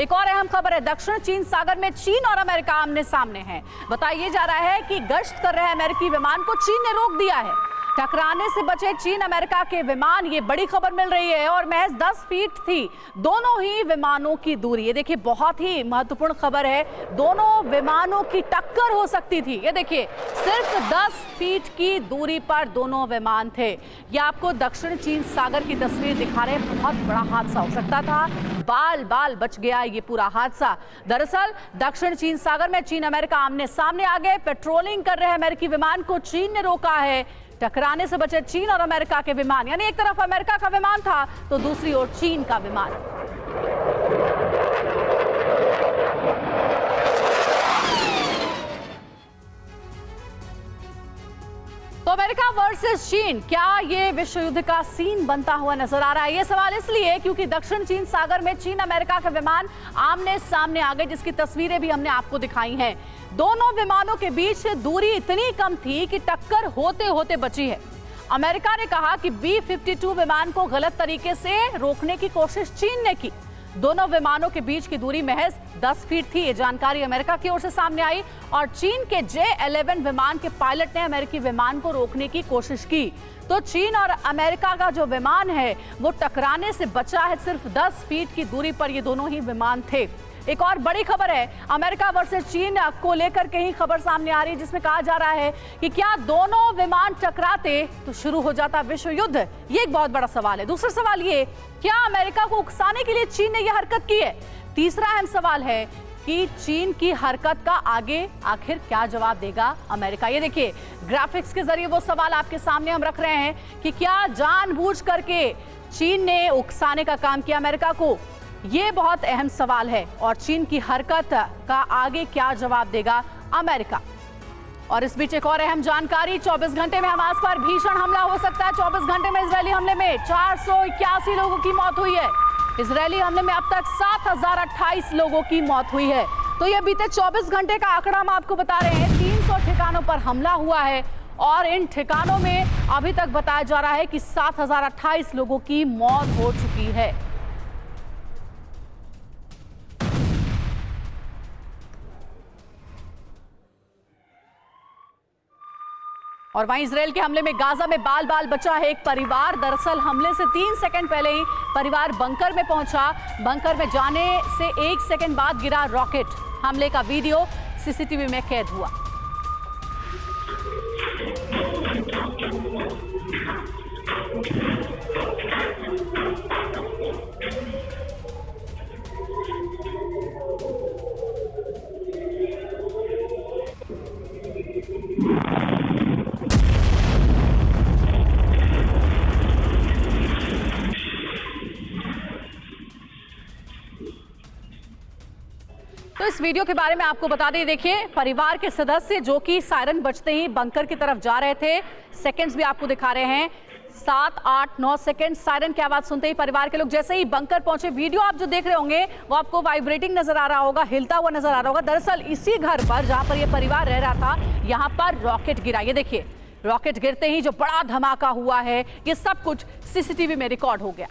एक और अहम खबर है, दक्षिण चीन सागर में चीन और अमेरिका आमने सामने हैं। बताया जा रहा है कि गश्त कर रहे अमेरिकी विमान को चीन ने रोक दिया है। टकराने से बचे चीन अमेरिका के विमान, ये बड़ी खबर मिल रही है, और महज 10 फीट थी दोनों ही विमानों की दूरी। ये देखिए, बहुत ही महत्वपूर्ण खबर है, दोनों विमानों की टक्कर हो सकती थी। ये देखिए, सिर्फ 10 फीट की दूरी पर दोनों विमान थे। ये आपको दक्षिण चीन सागर की तस्वीर दिखा रहे हैं। बहुत बड़ा हादसा हो सकता था, बाल बाल बच गया ये पूरा हादसा। दरअसल दक्षिण चीन सागर में चीन अमेरिका आमने सामने आ गए। पेट्रोलिंग कर रहे अमेरिकी विमान को चीन ने रोका है। टकराने से बचे चीन और अमेरिका के विमान, यानी एक तरफ अमेरिका का विमान था तो दूसरी ओर चीन का विमान। तो अमेरिका वर्सेस चीन, क्या ये विश्व युद्ध का सीन बनता हुआ नजर आ रहा है? ये सवाल इसलिए क्योंकि दक्षिण चीन सागर में चीन अमेरिका के विमान आमने सामने आ गए, जिसकी तस्वीरें भी हमने आपको दिखाई हैं। दोनों विमानों के बीच दूरी इतनी कम थी कि टक्कर होते होते बची है। अमेरिका ने कहा कि B-52 विमान को गलत तरीके से रोकने की कोशिश चीन ने की। दोनों विमानों के बीच की दूरी महज 10 फीट थी। ये जानकारी अमेरिका की ओर से सामने आई और चीन के J-11 विमान के पायलट ने अमेरिकी विमान को रोकने की कोशिश की। तो चीन और अमेरिका का जो विमान है वो टकराने से बचा है। सिर्फ 10 फीट की दूरी पर ये दोनों ही विमान थे। एक और बड़ी खबर है, अमेरिका वर्सेस चीन को लेकर के ही खबर सामने आ रही है, जिसमें कहा जा रहा है कि क्या दोनों विमान टकराते तो शुरू हो जाता विश्व युद्ध। ये एक बहुत बड़ा सवाल है। दूसरा सवाल ये, क्या अमेरिका को उकसाने के लिए चीन ने यह हरकत की है? तीसरा अहम सवाल है कि चीन की हरकत का आगे आखिर क्या जवाब देगा अमेरिका। ये देखिए, ग्राफिक्स के जरिए वो सवाल आपके सामने हम रख रहे हैं कि क्या जानबूझ करके चीन ने उकसाने का काम किया अमेरिका को। ये बहुत अहम सवाल है, और चीन की हरकत का आगे क्या जवाब देगा अमेरिका। और इस बीच एक और अहम जानकारी, 24 घंटे में हमास पर भीषण हमला हो सकता है। 24 घंटे में इजरायली हमले में 481 लोगों की मौत हुई है। इजरायली हमले में अब तक 7028 लोगों की मौत हुई है। तो ये बीते 24 घंटे का आंकड़ा हम आपको बता रहे हैं। 300 ठिकानों पर हमला हुआ है, और इन ठिकानों में अभी तक बताया जा रहा है कि 7028 लोगों की मौत हो चुकी है। और वहीं इजराइल के हमले में गाजा में बाल बाल बचा है एक परिवार। दरअसल हमले से 3 सेकंड पहले ही परिवार बंकर में पहुंचा। बंकर में जाने से 1 सेकंड बाद गिरा रॉकेट। हमले का वीडियो सीसीटीवी में कैद हुआ। तो इस वीडियो के बारे में आपको बता दें, देखिए, परिवार के सदस्य जो कि सायरन बजते ही बंकर की तरफ जा रहे थे, सेकंड्स भी आपको दिखा रहे हैं, 7, 8, 9 सेकंड। सायरन की आवाज सुनते ही परिवार के लोग जैसे ही बंकर पहुंचे। वीडियो आप जो देख रहे होंगे वो आपको वाइब्रेटिंग नजर आ रहा होगा, हिलता हुआ नजर आ रहा होगा। दरअसल इसी घर पर जहां पर ये परिवार रह रहा था, यहाँ पर रॉकेट गिरा। ये देखिए, रॉकेट गिरते ही जो बड़ा धमाका हुआ है, ये सब कुछ सीसीटीवी में रिकॉर्ड हो गया।